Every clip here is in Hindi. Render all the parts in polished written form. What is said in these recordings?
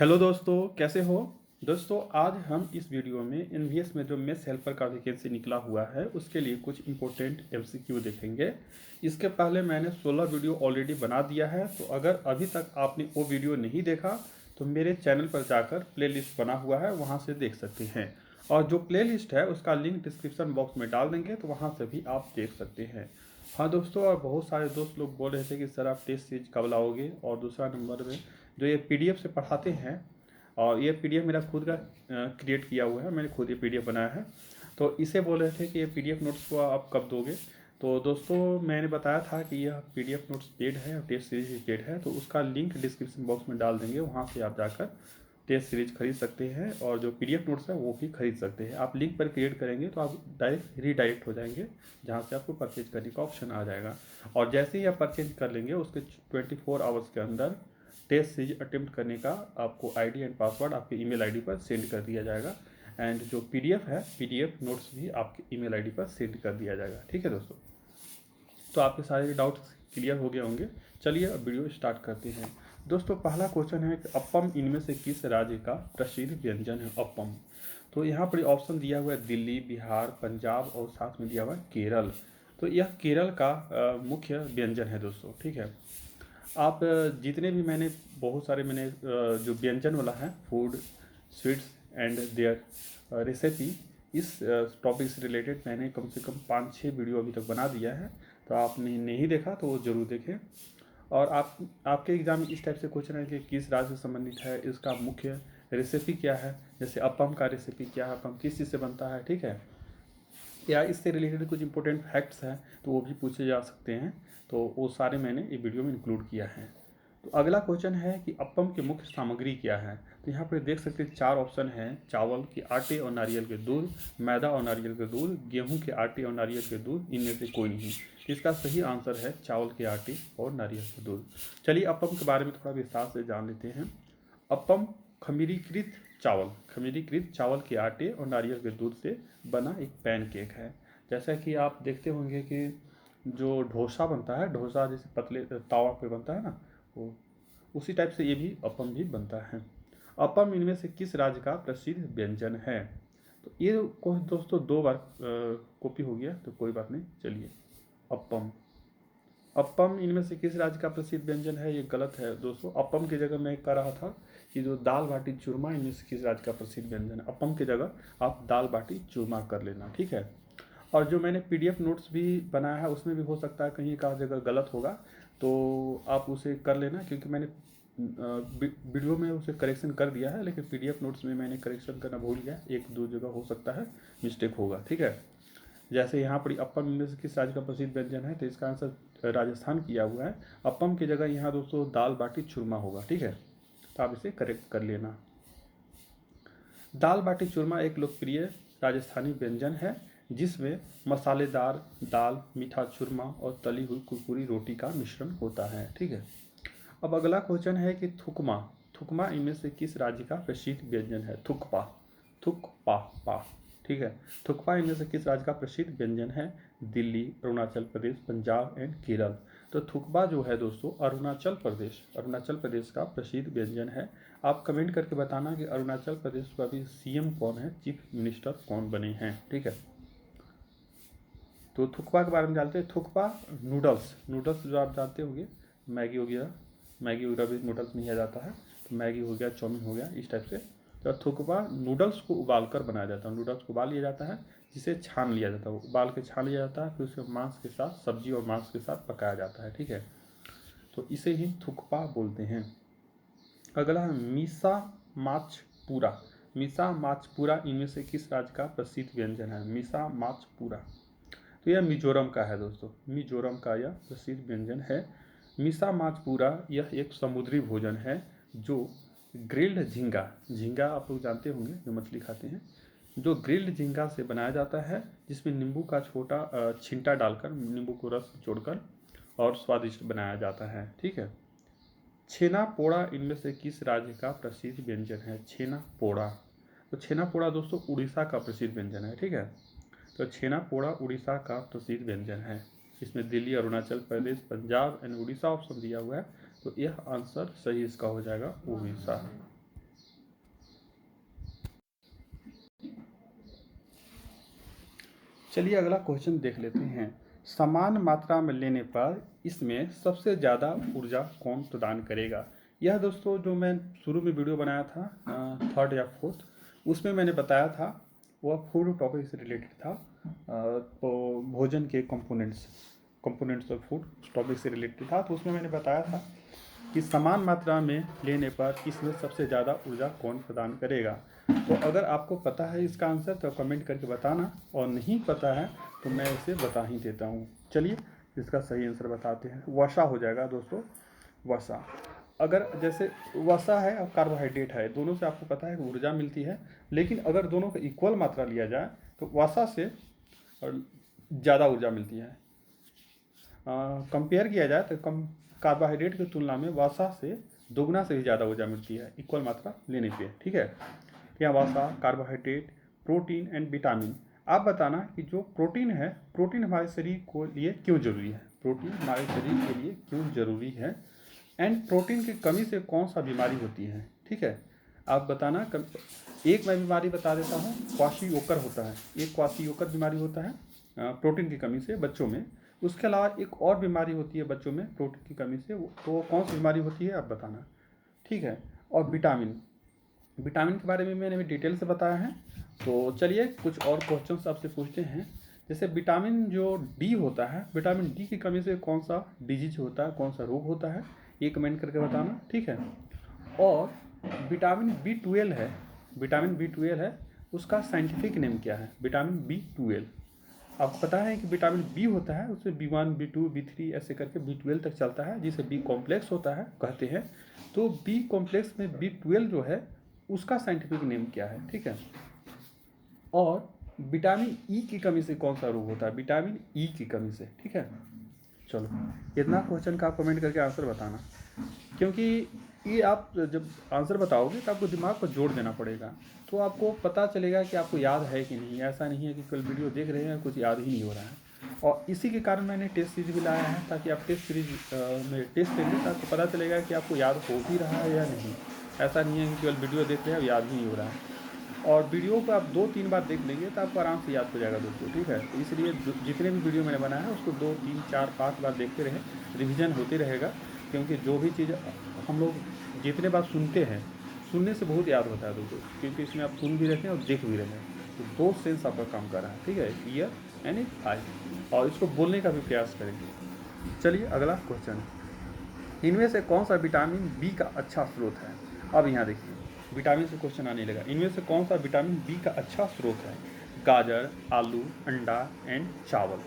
हेलो दोस्तों, कैसे हो। दोस्तों, आज हम इस वीडियो में एनवीएस में जो मेस हेल्पर का वैकेंसी निकला हुआ है उसके लिए कुछ इंपॉर्टेंट एमसीक्यू देखेंगे। इसके पहले मैंने 16 वीडियो ऑलरेडी बना दिया है, तो अगर अभी तक आपने वो वीडियो नहीं देखा तो मेरे चैनल पर जाकर प्लेलिस्ट बना हुआ है, वहाँ से देख सकते हैं। और जो प्लेलिस्ट है उसका लिंक डिस्क्रिप्शन बॉक्स में डाल देंगे, तो वहाँ से भी आप देख सकते हैं। हाँ दोस्तों, और बहुत सारे दोस्त लोग बोल रहे थे कि सर आप टेस्ट सीरीज कब लाओगे, और दूसरा नंबर में जो ये पीडीएफ से पढ़ाते हैं, और ये पीडीएफ मेरा खुद का क्रिएट किया हुआ है, मैंने खुद ये पीडीएफ बनाया है। तो इसे बोल रहे थे कि ये पीडीएफ नोट्स को आप कब दोगे। तो दोस्तों, मैंने बताया था कि यह पीडीएफ नोट्स पेड है और टेस्ट सीरीज भी पेड है, तो उसका लिंक डिस्क्रिप्शन बॉक्स में डाल देंगे, वहाँ से आप जाकर टेस्ट सीरीज खरीद सकते हैं और जो पीडीएफ नोट्स है वो भी खरीद सकते हैं। आप लिंक पर क्लिक करेंगे तो आप डायरेक्ट रीडायरेक्ट हो जाएंगे, जहाँ से आपको परचेज करने का ऑप्शन आ जाएगा। और जैसे ही आप परचेज कर लेंगे उसके 24 आवर्स के अंदर टेस्ट सीरीज अटेम्प्ट करने का आपको आईडी एंड पासवर्ड आपके ईमेल आईडी पर सेंड कर दिया जाएगा। एंड जो पीडीएफ है, पीडीएफ नोट्स भी आपके ईमेल आईडी पर सेंड कर दिया जाएगा। ठीक है दोस्तों, तो आपके सारे डाउट्स क्लियर हो गए होंगे। चलिए अब वीडियो स्टार्ट करते हैं। दोस्तों, पहला क्वेश्चन है कि अप्पम इनमें से किस राज्य का प्रसिद्ध व्यंजन है। अप्पम, तो यहाँ पर ऑप्शन दिया हुआ है दिल्ली, बिहार, पंजाब और साथ में दिया हुआ है केरल। तो यह केरल का मुख्य व्यंजन है दोस्तों। ठीक है, आप जितने भी मैंने बहुत सारे मैंने जो व्यंजन वाला है, food, sweets and their recipe, इस टॉपिक से रिलेटेड मैंने कम से कम 5-6 वीडियो अभी तक बना दिया है। तो आपने नहीं देखा तो वो ज़रूर देखें। और आपके एग्ज़ाम में इस टाइप से क्वेश्चन है कि किस राज्य से संबंधित है, इसका मुख्य रेसिपी क्या है, जैसे अप्पम का रेसिपी क्या है, अप्पम किस चीज़ से बनता है। ठीक है, या इससे रिलेटेड कुछ इंपॉर्टेंट फैक्ट्स हैं तो वो भी पूछे जा सकते हैं, तो वो सारे मैंने ये वीडियो में इंक्लूड किया है। तो अगला क्वेश्चन है कि अप्पम की मुख्य सामग्री क्या है। तो यहाँ पर देख सकते हैं 4 ऑप्शन हैं: चावल के आटे और नारियल के दूध, मैदा और नारियल के दूध, गेहूं के आटे और नारियल के दूध, इनमें से कोई नहीं। तो इसका सही आंसर है चावल के आटे और नारियल के दूध। चलिए अप्पम के बारे में थोड़ा विस्तार से जान लेते हैं। अप्पम खमीरीकृत चावल के आटे और नारियल के दूध से बना एक पैन केक है। जैसा कि आप देखते होंगे कि जो डोसा बनता है, डोसा जैसे पतले तावा पे बनता है ना, वो उसी टाइप से ये भी अप्पम भी बनता है। अप्पम इनमें से किस राज्य का प्रसिद्ध व्यंजन है। तो ये दोस्तों 2 बार कॉपी हो गया, तो कोई बात नहीं। चलिए, अप्पम अप्पम इनमें से किस राज्य का प्रसिद्ध व्यंजन है, ये गलत है दोस्तों। अप्पम की जगह मैं कह रहा था कि जो दाल बाटी चूरमा, इनमें से किस राज्य का प्रसिद्ध व्यंजन है। अप्पम की जगह आप दाल बाटी चूरमा कर लेना। ठीक है, और जो मैंने पीडीएफ नोट्स भी बनाया है उसमें भी हो सकता है कहीं का जगह गलत होगा, तो आप उसे कर लेना, क्योंकि मैंने वीडियो में उसे करेक्शन कर दिया है, लेकिन पीडीएफ नोट्स में मैंने करेक्शन करना भूल गया, 1-2 जगह हो सकता है मिस्टेक होगा। ठीक है, जैसे यहाँ पर अप्पम इनमें से किस राज्य का प्रसिद्ध व्यंजन है, तो इसका आंसर राजस्थान किया हुआ है। अप्पम की जगह यहाँ दोस्तों दाल बाटी चूरमा होगा। ठीक है, तो आप इसे करेक्ट कर लेना। दाल बाटी चूरमा एक लोकप्रिय राजस्थानी व्यंजन है जिसमें मसालेदार दाल, मीठा चूरमा और तली हुई कुरकुरी रोटी का मिश्रण होता है। ठीक है, अब अगला क्वेश्चन है कि थुकमा थुकमा इनमें से किस राज्य का प्रसिद्ध व्यंजन है। थुकपा थुकपा पा ठीक है, थुकपा इनमें से किस राज्य का प्रसिद्ध व्यंजन है। दिल्ली, अरुणाचल प्रदेश, पंजाब एंड केरल। तो थुकपा जो है दोस्तों अरुणाचल प्रदेश का प्रसिद्ध व्यंजन है। आप कमेंट करके बताना कि अरुणाचल प्रदेश का अभी सीएम कौन है, चीफ मिनिस्टर कौन बने हैं। ठीक है, तो थुकपा के बारे में जानते हैं। थुकपा नूडल्स जो आप जानते होंगे, मैगी वगैरह भी नूडल्स में ही आ जाता है, तो मैगी हो गया, चाउमीन हो गया, इस टाइप से। तो थुकपा नूडल्स को उबाल कर बनाया जाता है। नूडल्स को उबाल लिया जाता है, जिसे छान लिया जाता है, उबाल के छान लिया जाता है, फिर उसे मांस के साथ, सब्जी और मांस के साथ पकाया जाता है। ठीक है, तो इसे ही थुकपा बोलते हैं। अगला है मीसा माचपूरा इनमें से किस राज्य का प्रसिद्ध व्यंजन है। मीसा माचपूरा, तो यह मिजोरम का है दोस्तों, मिजोरम का यह प्रसिद्ध व्यंजन है। मीसा माचपूरा यह एक समुद्री भोजन है जो ग्रिल्ड झींगा आप लोग जानते होंगे, जो मछली खाते हैं, जो ग्रिल्ड झींगा से बनाया जाता है, जिसमें नींबू का छोटा छिंटा डालकर, नींबू को रस जोड़कर और स्वादिष्ट बनाया जाता है। ठीक है, छेना पोड़ा इनमें से किस राज्य का प्रसिद्ध व्यंजन है। छेना पोड़ा, तो छेना पोड़ा दोस्तों उड़ीसा का प्रसिद्ध व्यंजन है। ठीक है, तो छेना पोड़ा उड़ीसा का प्रसिद्ध व्यंजन है। इसमें दिल्ली, अरुणाचल प्रदेश, पंजाब एंड उड़ीसा ऑप्शन दिया हुआ है, तो यह आंसर सही इसका हो जाएगा उड़ीसा। चलिए अगला क्वेश्चन देख लेते हैं। समान मात्रा में लेने पर इसमें सबसे ज़्यादा ऊर्जा कौन प्रदान करेगा। यह दोस्तों जो मैं शुरू में वीडियो बनाया था 3rd या 4th, उसमें मैंने बताया था, वह फूड टॉपिक से रिलेटेड था। तो भोजन के कंपोनेंट्स ऑफ फूड टॉपिक से रिलेटेड था। तो उसमें मैंने बताया था कि समान मात्रा में लेने पर इसमें सबसे ज़्यादा ऊर्जा कौन प्रदान करेगा। तो अगर आपको पता है इसका आंसर तो कमेंट करके बताना, और नहीं पता है तो मैं इसे बता ही देता हूँ। चलिए इसका सही आंसर बताते हैं। वसा हो जाएगा दोस्तों, वसा। अगर जैसे वसा है और कार्बोहाइड्रेट है, दोनों से आपको पता है कि ऊर्जा मिलती है, लेकिन अगर दोनों का इक्वल मात्रा लिया जाए तो वसा से ज़्यादा ऊर्जा मिलती है। कंपेयर किया जाए तो कार्बोहाइड्रेट की तुलना में वसा से दोगुना से भी ज़्यादा ऊर्जा मिलती है इक्वल मात्रा लेने पे। ठीक है, क्या वसा, कार्बोहाइड्रेट, प्रोटीन एंड विटामिन। आप बताना कि जो प्रोटीन है, प्रोटीन हमारे शरीर को लिए क्यों जरूरी है, प्रोटीन हमारे शरीर के लिए क्यों जरूरी है, एंड प्रोटीन की कमी से कौन सा बीमारी होती है। ठीक है, आप बताना। एक मैं बीमारी बता देता हूँ, क्वाशियोकर होता है, एक क्वाशियोकर बीमारी होता है प्रोटीन की कमी से बच्चों में। उसके अलावा एक और बीमारी होती है बच्चों में प्रोटीन की कमी से, तो कौन सी बीमारी होती है आप बताना। ठीक है, और विटामिन के बारे में मैंने भी डिटेल से बताया है। तो चलिए कुछ और क्वेश्चन आपसे पूछते हैं। जैसे विटामिन जो डी होता है, विटामिन डी की कमी से कौन सा डिजीज होता है, कौन सा रोग होता है, ये कमेंट करके बताना। ठीक है, और विटामिन B12 है, विटामिन B12 है, उसका साइंटिफिक नेम क्या है, विटामिन B12। आपको पता है कि विटामिन बी होता है, उसमें B1, B2, B3 ऐसे करके B12 तक चलता है, जिसे बी कॉम्प्लेक्स होता है कहते हैं। तो बी कॉम्प्लेक्स में B12 जो है उसका साइंटिफिक नेम क्या है। ठीक है, और विटामिन ई की कमी से कौन सा रोग होता है, विटामिन ई की कमी से। ठीक है, चलो इतना क्वेश्चन का आप कमेंट करके आंसर बताना, क्योंकि ये आप जब आंसर बताओगे तो आपको दिमाग को जोड़ देना पड़ेगा, तो आपको पता चलेगा कि आपको याद है कि नहीं। ऐसा नहीं है कि कल वीडियो देख रहे हैं कुछ याद ही नहीं हो रहा है। और इसी के कारण मैंने टेस्ट सीरीज भी लाया है, ताकि आप टेस्ट सीरीज में टेस्ट देंगे तो आपको पता चलेगा कि आपको याद हो भी रहा है या नहीं। ऐसा नहीं है कि केवल वीडियो देख रहे हैं और याद ही नहीं हो रहा है। और वीडियो को आप 2-3 बार देख लेंगे तो आपको आराम से याद हो जाएगा दोस्तों। ठीक है, तो इसलिए जितने भी वीडियो मैंने बनाया है उसको 2, 3, 4, 5 बार देखते रहें, रिवीजन होते रहेगा। क्योंकि जो भी चीज़ हम लोग जितने बार सुनते हैं, सुनने से बहुत याद होता है दोस्तों, क्योंकि इसमें आप सुन भी रहे हैं और देख भी रहे हैं, तो 2 सेंस आपका काम कर रहा है। ठीक है, ईयर यानी आई, और इसको बोलने का भी प्रयास करेंगे। चलिए अगला क्वेश्चन, इनमें से कौन सा विटामिन बी का अच्छा स्रोत है। अब यहाँ देखिए विटामिन से क्वेश्चन आने लगा, इनमें से कौन सा विटामिन बी का अच्छा स्रोत है। गाजर, आलू, अंडा एंड चावल।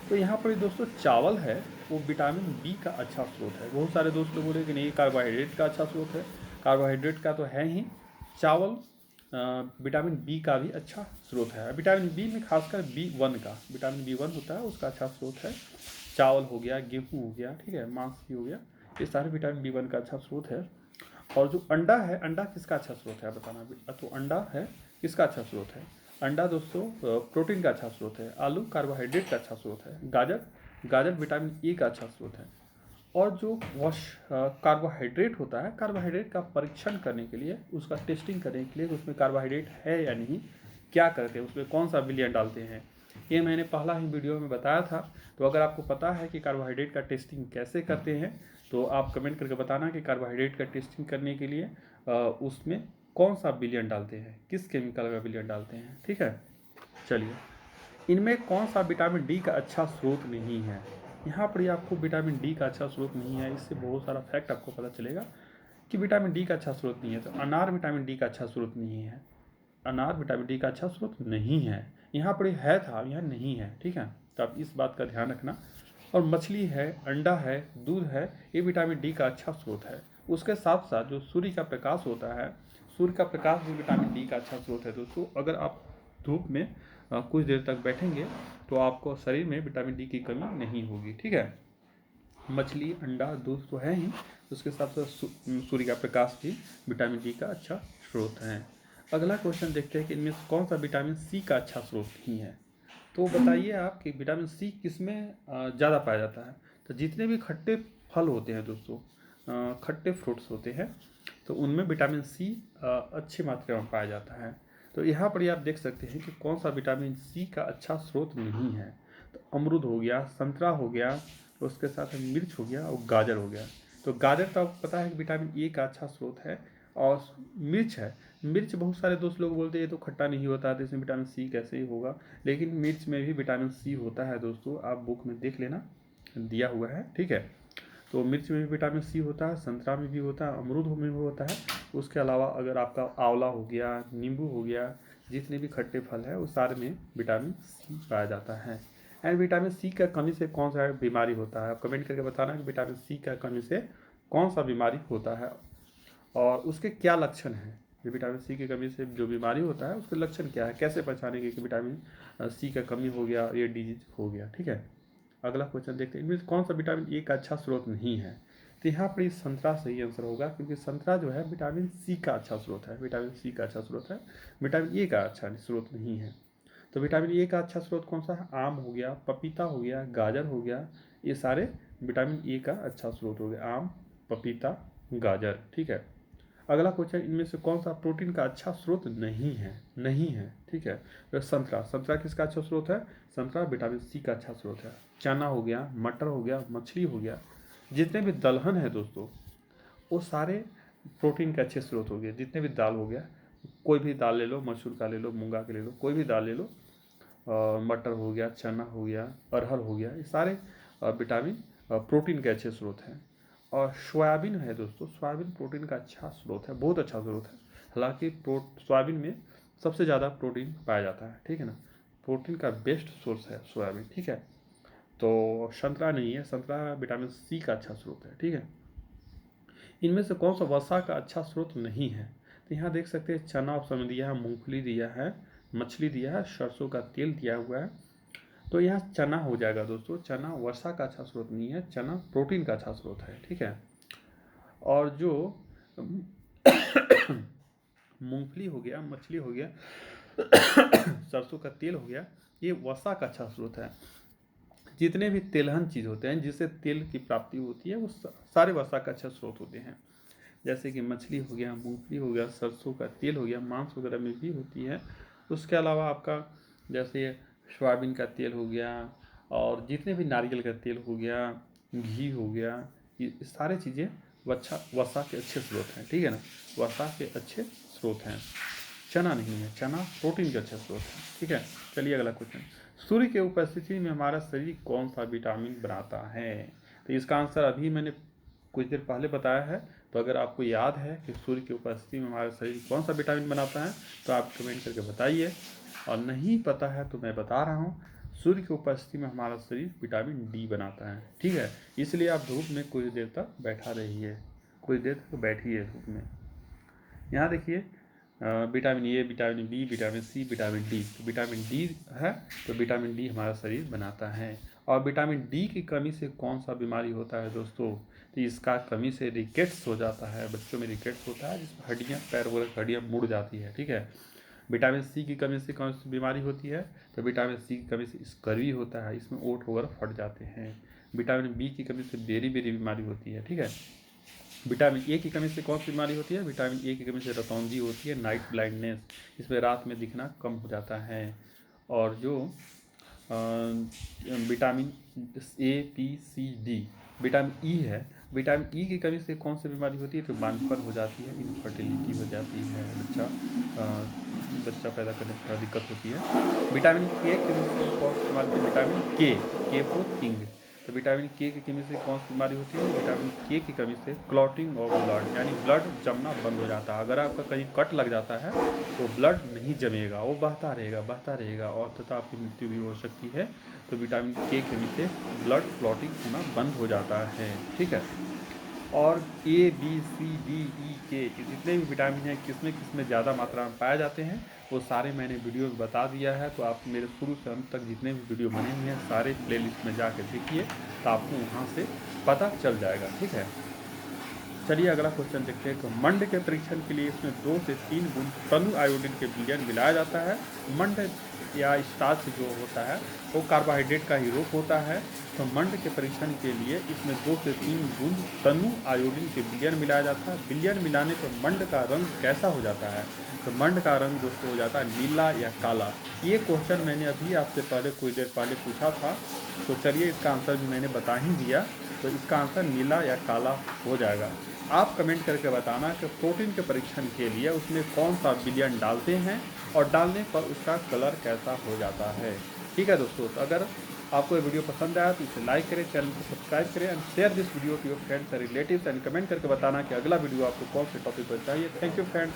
तो यहाँ पर दोस्तों चावल है वो विटामिन बी का अच्छा स्रोत है। बहुत सारे दोस्त लोग बोले कि नहीं कार्बोहाइड्रेट का अच्छा स्रोत है, कार्बोहाइड्रेट का तो है ही, चावल विटामिन बी का भी अच्छा स्रोत है। विटामिन बी में खासकर B1 का, विटामिन B1 होता है उसका अच्छा स्रोत है। चावल हो गया, गेहूँ हो गया, ठीक है, मांस भी हो गया, ये सारे विटामिन B1 का अच्छा स्रोत है। और जो अंडा है, अंडा किसका अच्छा स्रोत है बताना। तो अंडा है किसका अच्छा स्रोत है, अंडा दोस्तों प्रोटीन का अच्छा स्रोत है। आलू कार्बोहाइड्रेट का अच्छा स्रोत है। गाजर विटामिन ए का अच्छा स्रोत है। और जो कार्बोहाइड्रेट होता है, कार्बोहाइड्रेट का परीक्षण करने के लिए, उसका टेस्टिंग करने के लिए उसमें कार्बोहाइड्रेट है या नहीं, क्या करते हैं उसमें, कौन सा विलयन डालते हैं, ये मैंने पहला ही वीडियो में बताया था। तो अगर आपको पता है कि कार्बोहाइड्रेट का टेस्टिंग कैसे करते हैं तो आप कमेंट करके बताना कि कार्बोहाइड्रेट का टेस्टिंग करने के लिए उसमें कौन सा विलयन डालते हैं, किस केमिकल का विलयन डालते हैं। ठीक है, चलिए इनमें कौन सा विटामिन डी का अच्छा स्रोत नहीं है। यहाँ पर आपको विटामिन डी का अच्छा स्रोत नहीं है, इससे बहुत सारा फैक्ट आपको पता चलेगा कि विटामिन डी का अच्छा स्रोत नहीं है। तो अनार विटामिन डी का अच्छा स्रोत नहीं है, अनार विटामिन डी का अच्छा स्रोत नहीं है। यहाँ पर है था, यहाँ नहीं है। ठीक है, तो आप इस बात का ध्यान रखना। और मछली है, अंडा है, दूध है, ये विटामिन डी का अच्छा स्रोत है। उसके साथ साथ जो सूर्य का प्रकाश होता है, सूर्य का प्रकाश भी विटामिन डी का अच्छा स्रोत है दोस्तों। अगर आप धूप में कुछ देर तक बैठेंगे तो आपको शरीर में विटामिन डी की कमी नहीं होगी। ठीक है, मछली, अंडा, दूध तो है ही, उसके साथ साथ सूर्य का प्रकाश भी विटामिन डी का अच्छा स्रोत है। अगला क्वेश्चन देखते हैं कि इनमें कौन सा विटामिन सी का अच्छा स्रोत नहीं है। तो बताइए आप कि विटामिन सी किस में ज़्यादा पाया जाता है। तो जितने भी खट्टे फल होते हैं दोस्तों, खट्टे फ्रूट्स होते हैं, तो उनमें विटामिन सी अच्छी मात्रा में पाया जाता है। तो यहाँ पर आप देख सकते हैं कि कौन सा विटामिन सी का अच्छा स्रोत नहीं है। तो अमरूद हो गया, संतरा हो गया, उसके साथ मिर्च हो गया और गाजर हो गया। तो गाजर तो आपको पता है कि विटामिन ए का अच्छा स्रोत है। और मिर्च है, मिर्च बहुत सारे दोस्त लोग बोलते हैं ये तो खट्टा नहीं होता है तो इसमें विटामिन सी कैसे ही होगा, लेकिन मिर्च में भी विटामिन सी होता है दोस्तों, आप बुक में देख लेना, दिया हुआ है, ठीक है। तो मिर्च में भी विटामिन सी होता है, संतरा में भी होता है, अमरूद में भी होता है। उसके अलावा अगर आपका आंवला हो गया, नींबू हो गया, जितने भी खट्टे फल है उस सारे में विटामिन सी पाया जाता है। एंड विटामिन सी का कमी से कौन सा बीमारी होता है, आप कमेंट करके बताना कि विटामिन सी का कमी से कौन सा बीमारी होता है और उसके क्या लक्षण हैं। विटामिन सी की कमी से जो बीमारी होता है उसके लक्षण क्या है, कैसे पहचानेंगे कि विटामिन सी का कमी हो गया, ये डिजीज हो गया, ठीक है। अगला क्वेश्चन देखते हैं, इनमें कौन सा विटामिन ए का अच्छा स्रोत नहीं है। तो यहाँ पर संतरा सही आंसर होगा, क्योंकि संतरा जो है विटामिन सी का अच्छा स्रोत है, विटामिन सी का अच्छा स्रोत है, विटामिन ए का अच्छा स्रोत नहीं है। तो विटामिन ए का अच्छा स्रोत कौन सा है, आम हो गया, पपीता हो गया, गाजर हो गया, ये सारे विटामिन ए का अच्छा स्रोत हो गया, आम, पपीता, गाजर, ठीक है। अगला क्वेश्चन, इनमें से कौन सा प्रोटीन का अच्छा स्रोत नहीं है, नहीं है, ठीक है। तो संतरा, संतरा किसका अच्छा स्रोत है, संतरा विटामिन सी का अच्छा स्रोत है। चना हो गया, मटर हो गया, मछली हो गया, जितने भी दलहन है दोस्तों वो सारे प्रोटीन के अच्छे स्रोत हो गए। जितने भी दाल हो गया, कोई भी दाल ले लो, मसूर का ले लो, मूंगा का ले लो, कोई भी दाल ले लो, मटर हो गया, चना हो गया, अरहर हो गया, ये सारे विटामिन प्रोटीन के अच्छे स्रोत हैं। और सोयाबीन है दोस्तों, सोयाबीन प्रोटीन का अच्छा स्रोत है, बहुत अच्छा स्रोत है। हालांकि सोयाबीन में सबसे ज़्यादा प्रोटीन पाया जाता है, ठीक है ना, प्रोटीन का बेस्ट सोर्स है सोयाबीन, ठीक है। तो संतरा नहीं है, संतरा विटामिन सी का अच्छा स्रोत है, ठीक है। इनमें से कौन सा वसा का अच्छा स्रोत नहीं है। तो यहाँ देख सकते हैं चना ऑप्शन दिया है, मूंगफली दिया है, मछली दिया है, सरसों का तेल दिया हुआ है। तो यहाँ चना हो जाएगा दोस्तों, चना वसा का अच्छा स्रोत नहीं है, चना प्रोटीन का अच्छा स्रोत है, ठीक है। और जो मूंगफली हो गया, मछली हो गया, सरसों का तेल हो गया, ये वसा का अच्छा स्रोत है। जितने भी तेलहन चीज़ होते हैं जिससे तेल की प्राप्ति होती है वो सारे वसा का अच्छा स्रोत होते हैं। जैसे कि मछली हो गया, मूंगफली हो गया, सरसों का तेल हो गया, मांस वगैरह में भी होती है। उसके अलावा आपका जैसे सोयाबीन का तेल हो गया और जितने भी नारियल का तेल हो गया, घी हो गया, ये सारे चीज़ें वसा के अच्छे स्रोत हैं, ठीक है ना, वसा के अच्छे स्रोत हैं। चना नहीं है, चना प्रोटीन के अच्छे स्रोत है, ठीक है। चलिए अगला क्वेश्चन, सूर्य के उपस्थिति में हमारा शरीर कौन सा विटामिन बनाता है। तो इसका आंसर अभी मैंने कुछ देर पहले बताया है। तो अगर आपको याद है कि सूर्य की उपस्थिति में हमारा शरीर कौन सा विटामिन बनाता है तो आप कमेंट करके बताइए, और नहीं पता है तो मैं बता रहा हूँ, सूर्य की उपस्थिति में हमारा शरीर विटामिन डी बनाता है, ठीक है। इसलिए आप धूप में कुछ देर तक बैठा रहिए, कुछ देर तक बैठिए धूप में। यहाँ देखिए vitamin A, vitamin B, vitamin C, vitamin D. तो विटामिन डी है तो विटामिन डी हमारा शरीर बनाता है। और विटामिन डी की कमी से कौन सा बीमारी होता है दोस्तों, तो इसका कमी से रिकेट्स हो जाता है, बच्चों में रिकेट्स होता है जिसमें हड्डियाँ, पैर वगैरह हड्डियाँ मुड़ जाती है, ठीक है। विटामिन सी की कमी से कौन सी बीमारी होती है, तो विटामिन सी की कमी से स्कर्वी होता है, इसमें ओंठ वगैरह फट जाते हैं। विटामिन बी की कमी से बेरी बेरी बीमारी होती है, ठीक है। विटामिन ए की कमी से कौन सी बीमारी होती है, विटामिन ए की कमी से रतौंधी होती है, नाइट ब्लाइंडनेस, इसमें रात में दिखना कम हो जाता है। और जो vitamin A, B, C, D, vitamin E है, विटामिन ई की कमी से कौन सी बीमारी होती है, तो बांझपन हो जाती है, इनफर्टिलिटी हो जाती है, बच्चा पैदा करने में थोड़ा दिक्कत होती है। विटामिन के की कमी से कौन सी बीमारी होती है, विटामिन के फॉर किंग। तो विटामिन के की कमी से कौन सी बीमारी होती है, विटामिन के की कमी से क्लॉटिंग ऑफ ब्लड, यानी ब्लड जमना बंद हो जाता है। अगर आपका कहीं कट लग जाता है तो ब्लड नहीं जमेगा, वो बहता रहेगा और तथा आपकी मृत्यु भी हो सकती है। तो विटामिन के की कमी से ब्लड क्लॉटिंग होना बंद हो जाता है, ठीक है। और ए, बी, सी, डी, ई, के जितने भी विटामिन हैं किसमें ज़्यादा मात्रा में पाए जाते हैं वो सारे मैंने वीडियो में बता दिया है। तो आप मेरे शुरू से अंत तक जितने भी वीडियो बने हुए हैं सारे प्लेलिस्ट में जाकर देखिए, तो आपको वहाँ से पता चल जाएगा, ठीक है। चलिए अगला क्वेश्चन देखते हैं। तो मंड के परीक्षण के लिए इसमें 2 से 3 बूंद तनु आयोडीन के विलयन मिलाया जाता है। मंड या स्टार्च जो होता है वो कार्बोहाइड्रेट का ही रूप होता है। तो मंड के परीक्षण के लिए इसमें 2 से 3 बूंद तनु आयोडीन के विलयन मिलाया जाता है। विलयन मिलाने पर मंड का रंग कैसा हो जाता है? तो मंड का रंग दोस्तों हो जाता है नीला या काला। ये क्वेश्चन मैंने अभी आपसे पहले कुछ देर पहले पूछा था, तो चलिए इसका आंसर भी मैंने बता ही दिया। तो इसका आंसर नीला या काला हो जाएगा। आप कमेंट करके बताना कि प्रोटीन के परीक्षण के लिए उसमें कौन सा विलयन डालते हैं और डालने पर उसका कलर कैसा हो जाता है। ठीक है दोस्तों, तो अगर आपको ये वीडियो पसंद आया तो इसे लाइक करें, चैनल को सब्सक्राइब करें and share this video to your friends and relatives and comment करके बताना कि अगला वीडियो आपको कौन से टॉपिक पर चाहिए। Thank you friends.